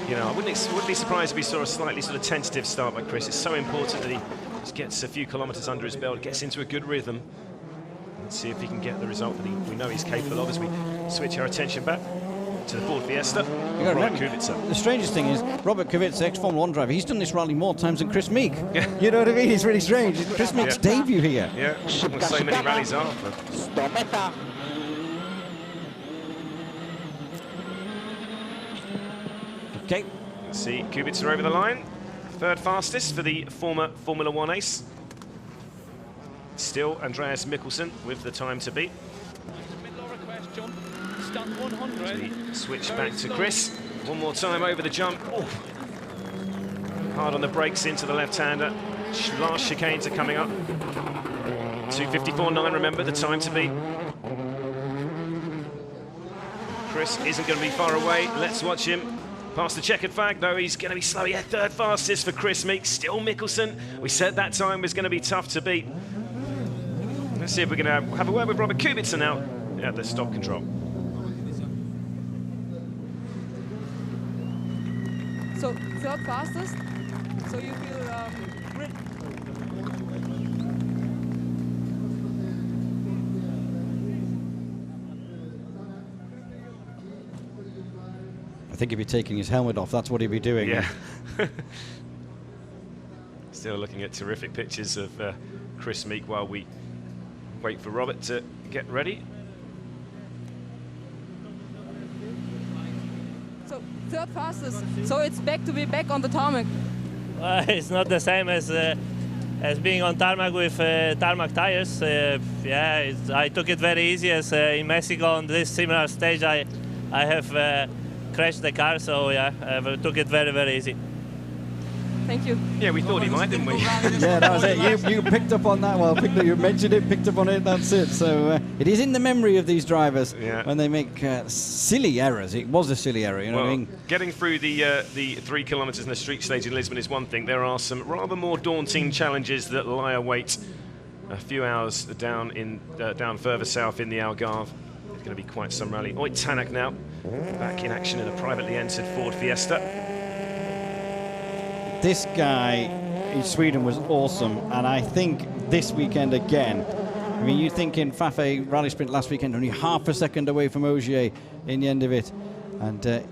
you know, I wouldn't be surprised if we saw a slightly sort of tentative start by Chris. It's so important that he just gets a few kilometres under his belt, gets into a good rhythm. Let's see if he can get the result that we know he's capable of as we switch our attention back to the Ford Fiesta. Robert Kubica. The strangest thing is, Robert Kubica, ex-Formula 1 driver, he's done this rally more times than Chris Meek. Yeah. You know what I mean? It's really strange. It's Chris Meek's debut here. Yeah, well, so many rallies after. Okay. Let's see, Kubica over the line. Third fastest for the former Formula 1 ace. Still Andreas Mikkelsen with the time to beat. Switch back to Chris. One more time over the jump. Oh. Hard on the brakes into the left-hander. Last chicanes are coming up. 2:54.9, remember, the time to beat. Chris isn't going to be far away. Let's watch him. Past the checkered flag, though, he's going to be slow. Yeah, third fastest for Chris Meek. Still Mikkelsen. We said that time was going to be tough to beat. Let's see if we can have a word with Robert Kubica now at the stop control. So, third fastest. So you feel grit. I think he'd be taking his helmet off. That's what he'd be doing. Yeah. Still looking at terrific pictures of Chris Meek while we wait for Robert to get ready. So, third fastest. So it's back to be back on the tarmac. It's not the same as as being on tarmac with tarmac tires, I took it very easy. As in Mexico on this similar stage, I have crashed the car, so I took it very, very easy. Thank you. Yeah, we thought he might, didn't we? Yeah, that was it. You picked up on that. Well, you mentioned it, picked up on it. That's it. So it is in the memory of these drivers when they make silly errors. It was a silly error, you know what I mean? Getting through the 3 kilometres in the street stage in Lisbon is one thing. There are some rather more daunting challenges that lie await a few hours down further south in the Algarve. It's going to be quite some rally. Oyt Tanak now back in action in a privately entered Ford Fiesta. This guy in Sweden was awesome, and I think this weekend again. I mean, you think in Fafe Rally Sprint last weekend, only half a second away from Ogier in the end of it, and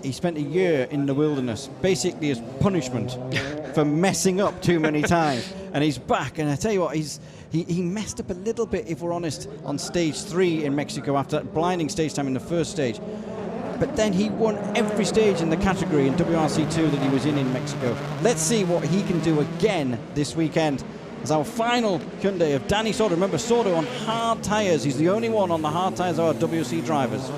he spent a year in the wilderness, basically as punishment for messing up too many times, and he's back. And I tell you what, he messed up a little bit, if we're honest, on stage 3 in Mexico after that blinding stage time in the first stage. But then he won every stage in the category in WRC2 that he was in Mexico. Let's see what he can do again this weekend. As our final Hyundai of Danny Sordo. Remember, Sordo on hard tyres. He's the only one on the hard tyres of our WRC drivers.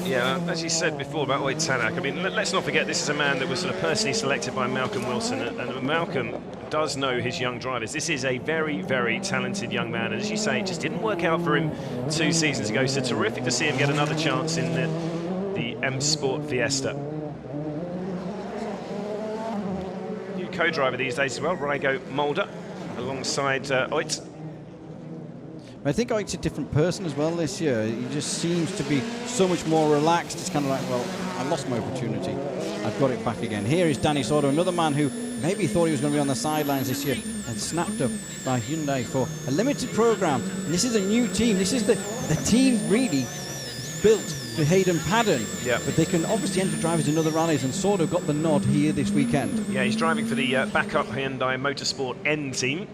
Yeah, as you said before about Oyt Tanak, I mean, let's not forget this is a man that was sort of personally selected by Malcolm Wilson, and Malcolm does know his young drivers. This is a very, very talented young man, and as you say, it just didn't work out for him 2 seasons ago, so terrific to see him get another chance in the M Sport Fiesta. New co-driver these days as well, Rigo Mulder, alongside Oyt. I think Oyt's a different person as well this year. He just seems to be so much more relaxed. It's kind of like, well, I lost my opportunity. I've got it back again. Here is Danny Sordo, another man who maybe thought he was going to be on the sidelines this year and snapped up by Hyundai for a limited program. And this is a new team. This is the team really built for Hayden Paddon. Yeah. But they can obviously enter drivers in other rallies, and Sordo got the nod here this weekend. Yeah, he's driving for the backup Hyundai Motorsport N team.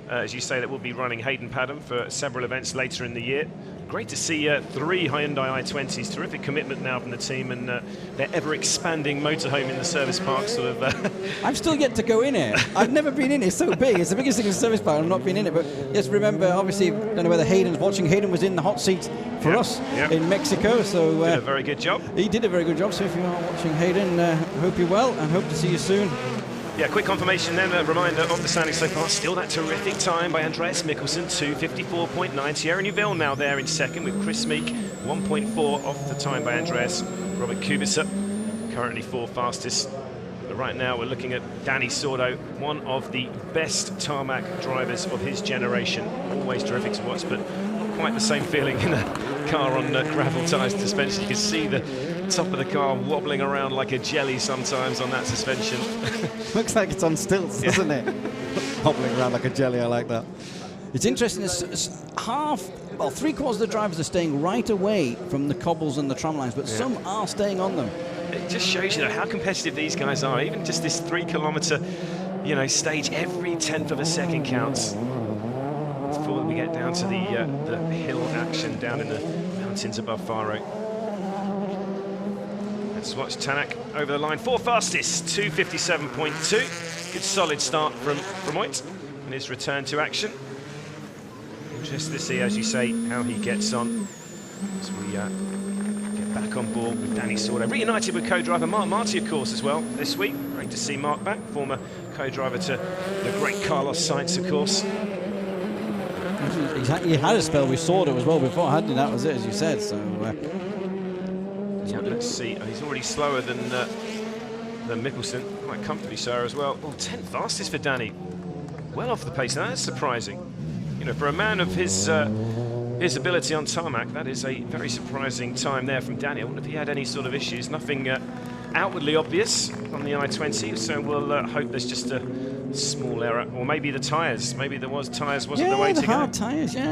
As you say, that will be running Hayden Paddon for several events later in the year. Great to see 3 Hyundai i20s. Terrific commitment now from the team, and their ever-expanding motorhome in the service park sort of... I've still yet to go in it. I've never been in it. It's so big. It's the biggest thing in the service park. I've not been in it. But just remember, obviously, don't know whether Hayden's watching. Hayden was in the hot seat for us in Mexico. So did a very good job. He did a very good job. So if you are watching Hayden, hope you're well and hope to see you soon. Yeah, quick confirmation then, a reminder of the standings so far. Still that terrific time by Andreas Mikkelsen, 2:54.9. Thierry Neuville now there in second with Chris Meek, 1.4 off the time by Andreas. Robert Kubica, currently 4th fastest. But right now we're looking at Danny Sordo, one of the best tarmac drivers of his generation. Always terrific to watch, but not quite the same feeling in a car on gravel tyres suspension. You can see the top of the car wobbling around like a jelly sometimes on that suspension. Looks like it's on stilts, doesn't it? Wobbling around like a jelly, I like that. It's interesting, it's half, well, 3/4 of the drivers are staying right away from the cobbles and the tram lines, but some are staying on them. It just shows you how competitive these guys are. Even just this 3 kilometre, stage, every 1/10 of a second counts. Before we get down to the hill action down in the mountains above Faro. Let's watch Tanak over the line. 4th fastest, 2:57.2. Good solid start from Oyt in his return to action. Interested to see, as you say, how he gets on as we get back on board with Danny Sordo. Reunited with co-driver Mark Marty, of course, as well this week. Great to see Mark back, former co-driver to the great Carlos Sainz, of course. He had a spell with Sordo as well before, hadn't he? That was it, as you said. So. Let's see. He's already slower than Mikkelsen, quite comfortably so as well. Oh, 10th fastest for Danny. Well off the pace. Now that's surprising. For a man of his ability on tarmac, that is a very surprising time there from Danny. I wonder if he had any sort of issues. Nothing outwardly obvious on the i20, so we'll hope there's just a small error, or maybe the tyres. Maybe there was tyres wasn't the way to go. Yeah, the hard tyres. But,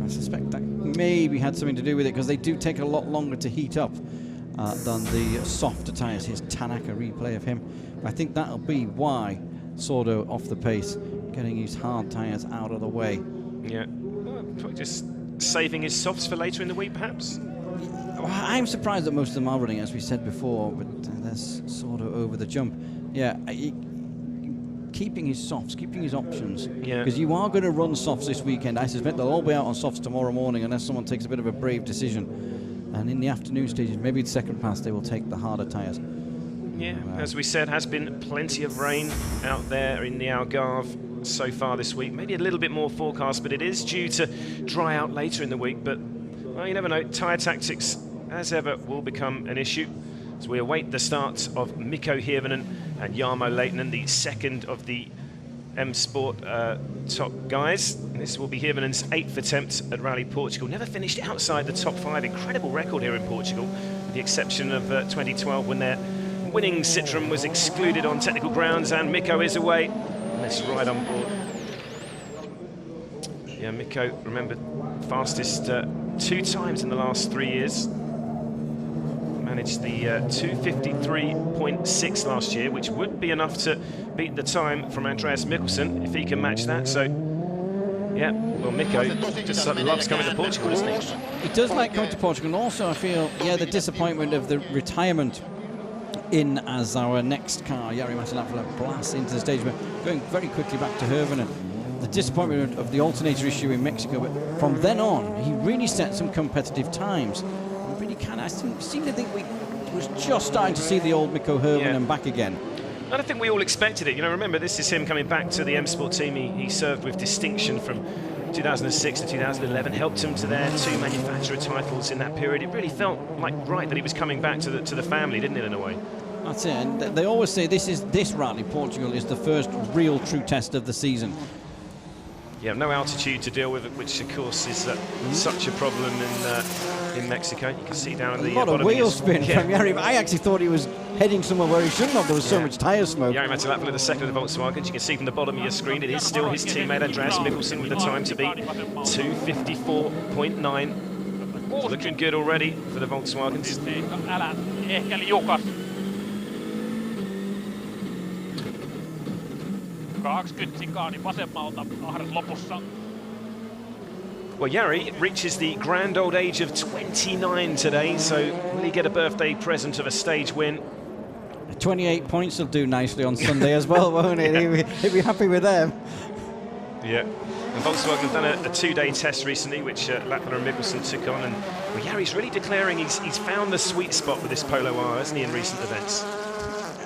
I suspect that maybe had something to do with it, because they do take a lot longer to heat up than the softer tyres. Here's Tanak, a replay of him. I think that'll be why Sordo off the pace, getting his hard tyres out of the way. Yeah, just saving his softs for later in the week, perhaps? I'm surprised that most of them are running, as we said before, but that's sort of over the jump. Yeah, keeping his softs, keeping his options. Yeah. Because you are going to run softs this weekend. I suspect they'll all be out on softs tomorrow morning unless someone takes a bit of a brave decision. And in the afternoon stages, maybe the second pass, they will take the harder tyres. Yeah, as we said, has been plenty of rain out there in the Algarve so far this week. Maybe a little bit more forecast, but it is due to dry out later in the week. But, well, you never know. Tyre tactics, as ever, will become an issue. As we await the start of Mikko Hirvonen and Jarmo Lehtinen, the second of the M Sport top guys. This will be Hirvonen's 8th attempt at Rally Portugal. Never finished outside the top 5. Incredible record here in Portugal, with the exception of 2012 when their winning Citroen was excluded on technical grounds, and Mikko is away. Let's ride on board. Yeah, Mikko, remember, fastest 2 times in the last 3 years. Managed the 2:53.6 last year, which would be enough to beat the time from Andreas Mikkelsen if he can match that. So, yeah, well, Mikko just loves coming to Portugal, doesn't he? He does like coming to Portugal, and also I feel, yeah, the disappointment of the retirement in as our next car, Jari-Matti Latvala, blasts into the stage. We're going very quickly back to Hirvonen. The disappointment of the alternator issue in Mexico, but from then on, he really set some competitive times. I seem to think we was just starting to see the old Mikko Hirvonen back again. And I think we all expected it. You know, remember, this is him coming back to the M Sport team. He served with distinction from 2006 to 2011, helped him to their 2 manufacturer titles in that period. It really felt like right that he was coming back to the family, didn't it, in a way? That's it. And they always say this Rally Portugal is the first real true test of the season. Yeah, no altitude to deal with, which of course is such a problem in Mexico. You can see down in the bottom. A lot of wheel spin from Jari. I actually thought he was heading somewhere where he shouldn't have. There was so much tyre smoke. Jari-Matti Latvala, the second of the Volkswagens. You can see from the bottom of your screen, it is still his teammate Andreas Mikkelsen with the time to beat 2:54.9. Looking good already for the Volkswagens. Älä ehkä liukas. 20 sikaani vasemmalta ahden lopussa. Well, Jari reaches the grand old age of 29 today, so will he get a birthday present of a stage win? 28 points will do nicely on Sunday as well, won't it? He'll be happy with them. Yeah. And Volkswagen have done a 2-day test recently, which Latvala and Mikkelsen took on, and well, Jari's really declaring he's found the sweet spot with this Polo R, hasn't he, in recent events?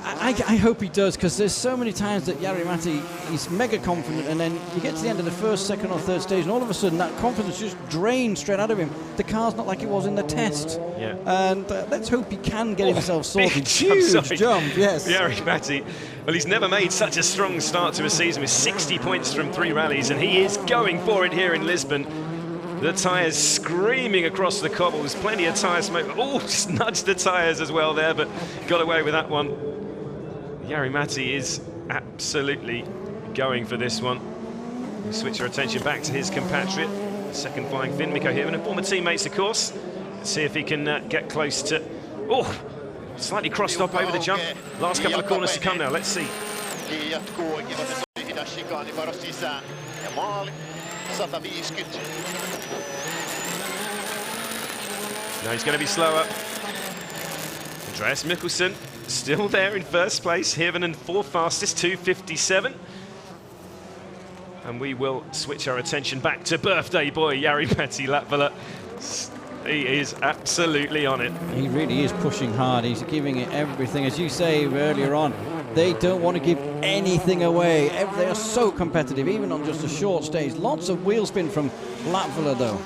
I hope he does, because there's so many times that Jari-Matti, he's mega confident, and then you get to the end of the first, second or third stage, and all of a sudden that confidence just drains straight out of him. The car's not like it was in the test. Yeah. And let's hope he can get himself sorted. Huge jump, yes. Jari-Matti, well, he's never made such a strong start to a season with 60 points from 3 rallies, and he is going for it here in Lisbon. The tyres screaming across the cobbles, plenty of tyre smoke. Oh, just nudged the tyres as well there, but got away with that one. Jari-Matti is absolutely going for this one. We switch our attention back to his compatriot, second flying Finn, Mikko Hirvonen, former teammates, of course. Let's see if he can get close to... Oh, slightly crossed up over the jump. Last couple of corners to come now, let's see. Now he's going to be slower. Andreas Mikkelsen still there in first place. Hirvonen 4th fastest, 2:57. And we will switch our attention back to birthday boy Jari-Matti Latvala. He is absolutely on it. He really is pushing hard. He's giving it everything. As you say earlier on, they don't want to give anything away. They are so competitive, even on just a short stage. Lots of wheel spin from Latvala, though.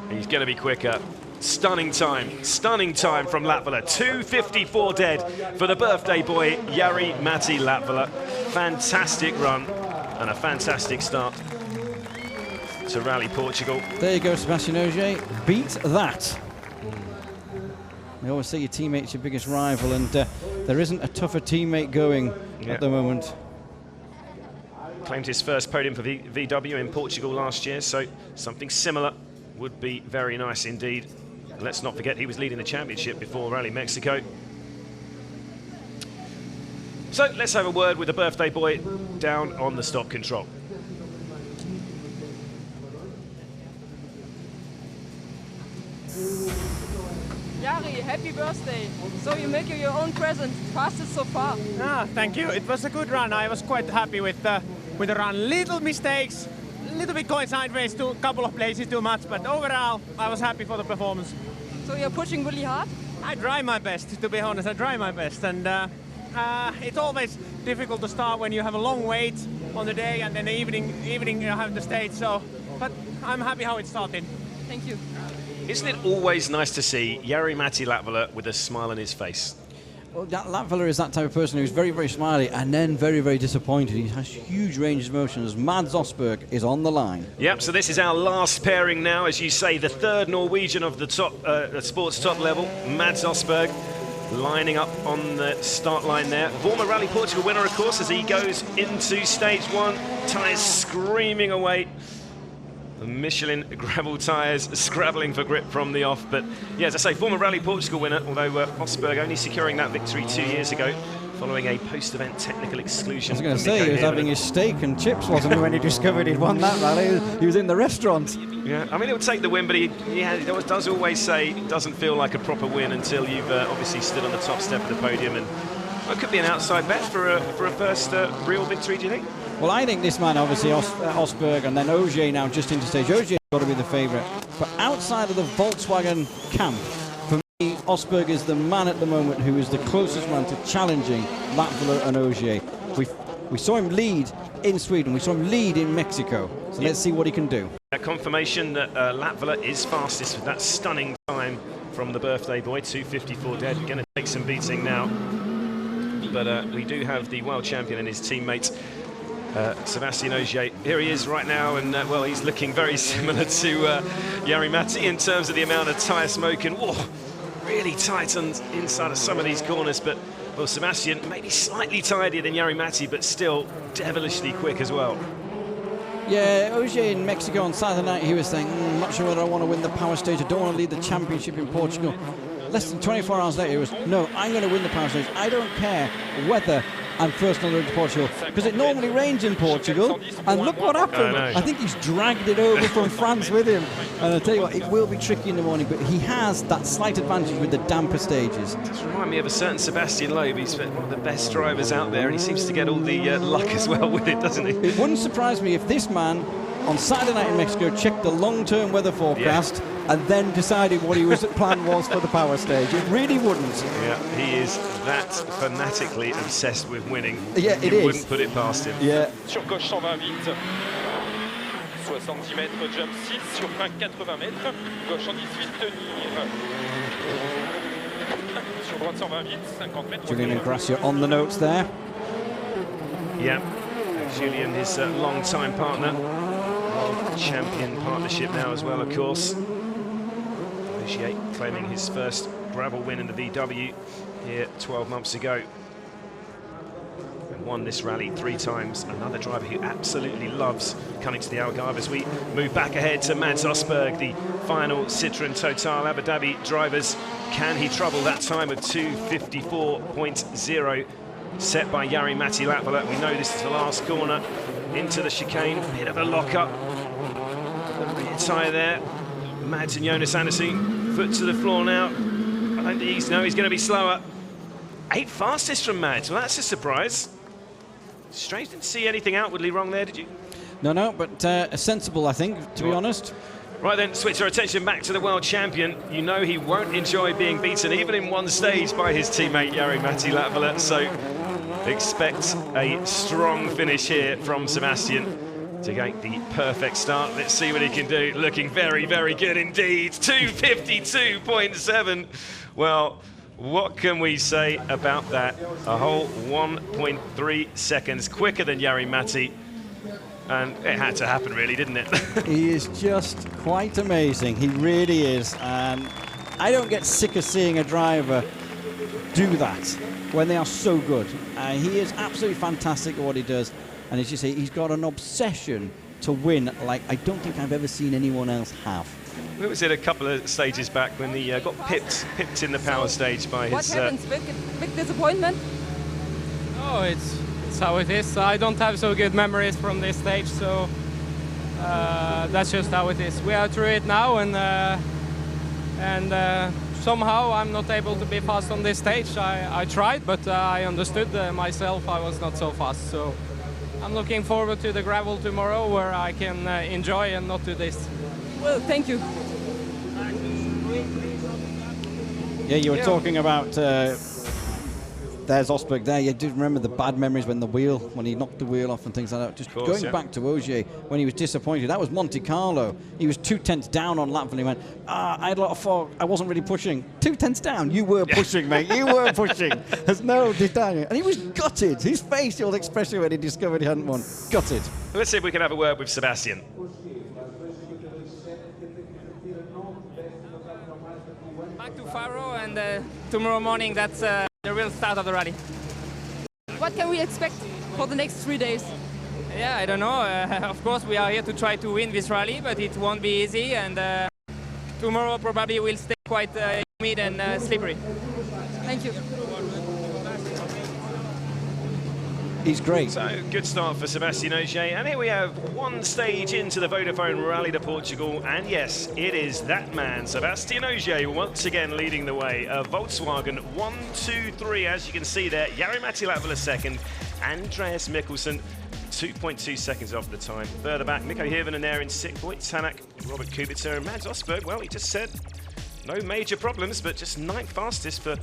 He's going to be quicker. Stunning time from Latvala. 2:54 dead for the birthday boy Jari-Matti Latvala. Fantastic run and a fantastic start to Rally Portugal. There you go, Sebastian Ogier. Beat that. They always say your teammate's your biggest rival, and there isn't a tougher teammate going at the moment. Claimed his first podium for VW in Portugal last year, so something similar would be very nice indeed. And let's not forget he was leading the championship before Rally Mexico. So let's have a word with the birthday boy down on the stop control. happy birthday. So you make your own present, fastest so far. Ah, thank you. It was a good run. I was quite happy with the run. Little mistakes, little bit going sideways to a couple of places too much, but overall I was happy for the performance. So you're pushing really hard? I try my best, to be honest. I try my best, and it's always difficult to start when you have a long wait on the day, and then the evening you have the stage. So, but I'm happy how it started. Thank you. Isn't it always nice to see Jari-Matti Latvala with a smile on his face? Well, Latvala is that type of person who's very, very smiley and then very, very disappointed. He has huge range of emotions. Mads Osberg is on the line. Yep, so this is our last pairing now. As you say, the third Norwegian of the top sports top level, Mads Osberg, lining up on the start line there. Former Rally Portugal winner, of course, as he goes into stage one. Tyres screaming away. The Michelin gravel tyres scrabbling for grip from the off. But yeah, as I say, former Rally Portugal winner, although Osberg only securing that victory 2 years ago following a post-event technical exclusion. I was going to say, he was having his steak and chips, wasn't he, when he discovered he'd won that rally? He was in the restaurant. Yeah, I mean, it would take the win, but he does always say it doesn't feel like a proper win until you've obviously stood on the top step of the podium. And it could be an outside bet for a first real victory, do you think? Well, I think this man, obviously, Osberg, and then Ogier now just into stage. Ogier's got to be the favourite. But outside of the Volkswagen camp, for me, Osberg is the man at the moment who is the closest man to challenging Latvala and Ogier. We saw him lead in Sweden. We saw him lead in Mexico. So let's see what he can do. A confirmation that Latvala is fastest with that stunning time from the birthday boy, 2:54 dead. We're going to take some beating now. But we do have the world champion and his teammates. Sebastian Ogier, here he is right now, and well, he's looking very similar to Jari-Matti in terms of the amount of tyre smoke, and really tight on inside of some of these corners. But well, Sebastian maybe slightly tidier than Jari-Matti, but still devilishly quick as well. Yeah, Ogier in Mexico on Saturday night, he was saying, I'm not sure whether I want to win the power stage, I don't want to lead the championship in Portugal. Less than 24 hours later, it was, no, I'm going to win the power stage. I don't care whether I'm first on the road to Portugal, because it normally rains in Portugal, and look what happened. I think he's dragged it over from France with him. And I'll tell you what, it will be tricky in the morning, but he has that slight advantage with the damper stages. It does remind me of a certain Sebastian Loeb. He's one of the best drivers out there, and he seems to get all the luck as well with it, doesn't he? It wouldn't surprise me if this man, on Saturday night in Mexico, checked the long-term weather forecast and then decided what his plan was for the power stage. It really wouldn't. Yeah, he is that fanatically obsessed with winning. Yeah, it is. Wouldn't put it past him. Yeah. Sur gauche 120, 70 mètres, jump 6, sur frein 80 mètres, gauche en 18, tenir. Sur droite 120, 50 mètres. Julian and Gracia on the notes there. Yeah, Julian, his long-time partner. World champion partnership now as well, of course. Ogier claiming his first gravel win in the VW here 12 months ago. And won this rally 3 times. Another driver who absolutely loves coming to the Algarve. As we move back ahead to Mads Osberg, the final Citroën Total Abu Dhabi drivers. Can he trouble that time of 2:54.0 set by Jari-Matti Latvala? We know this is the last corner into the chicane. Bit of a lock-up. The rear tyre there. Mads and Jonas Andersen, foot to the floor now. I don't think he's going to be slower. 8th fastest from Mads. Well, that's a surprise. Strange, didn't see anything outwardly wrong there, did you? No, but sensible, I think, to be honest. Right then, switch our attention back to the world champion. You know he won't enjoy being beaten, even in one stage, by his teammate Jari-Matti Latvala. So expect a strong finish here from Sebastian to get the perfect start. Let's see what he can do. Looking very, very good indeed. 2:52.7. Well, what can we say about that? A whole 1.3 seconds quicker than Jari-Matti. And it had to happen, really, didn't it? He is just quite amazing. He really is. And I don't get sick of seeing a driver do that when they are so good. He is absolutely fantastic at what he does. And as you say, he's got an obsession to win like I don't think I've ever seen anyone else have. Where was it a couple of stages back when he got pipped in the power stage by what his... What happens? Big disappointment? Oh, it's how it is. I don't have so good memories from this stage, so that's just how it is. We are through it now, and somehow I'm not able to be fast on this stage. I tried, but I understood myself I was not so fast. So I'm looking forward to the gravel tomorrow where I can enjoy and not do this. Well, thank you. Yeah, you were talking about, there's Osberg there. You do remember the bad memories when he knocked the wheel off and things like that. Just going back to Ogier when he was disappointed. That was Monte Carlo. He was 2 tenths down on lap and he went, I had a lot of fog. I wasn't really pushing. 2 tenths down. You were pushing, mate. You were pushing. There's no denying it. And he was gutted. His facial expression when he discovered he hadn't won. Gutted. Let's see if we can have a word with Sebastian. Back to Faro, and tomorrow morning that's the real start of the rally. What can we expect for the next 3 days? Yeah, I don't know. Of course, we are here to try to win this rally, but it won't be easy. And tomorrow probably will stay quite humid and slippery. Thank you. He's great. So, good start for Sebastian Ogier. And here we have one stage into the Vodafone Rally de Portugal. And yes, it is that man, Sebastian Ogier, once again leading the way. A Volkswagen 1, 2, 3, as you can see there. Jari-Matti Latvala second. Andreas Mikkelsen, 2.2 seconds off the time. Further back, Mikko Hirvonen there in sixth. Voigt Tanak, Robert Kubica, and Mads Osberg. Well, he just said no major problems, but just 9th fastest for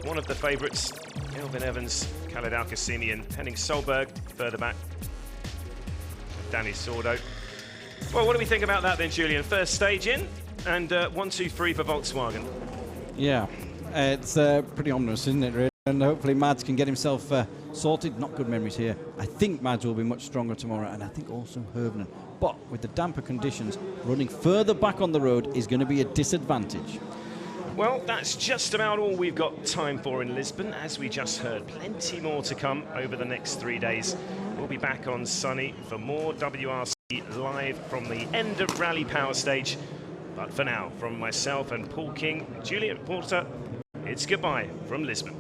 one of the favourites, Elvin Evans, Khaled Al-Qassimi and Henning Solberg. Further back, Danny Sordo. Well, what do we think about that then, Julian? First stage in, and 1, 2, 3 for Volkswagen. Yeah, it's pretty ominous, isn't it, really? And hopefully Mads can get himself sorted. Not good memories here. I think Mads will be much stronger tomorrow, and I think also Hirvonen. But with the damper conditions, running further back on the road is going to be a disadvantage. Well, that's just about all we've got time for in Lisbon. As we just heard, plenty more to come over the next 3 days. We'll be back on Sunny for more WRC live from the end of Rally Power Stage. But for now, from myself and Paul King, Juliet Porter, it's goodbye from Lisbon.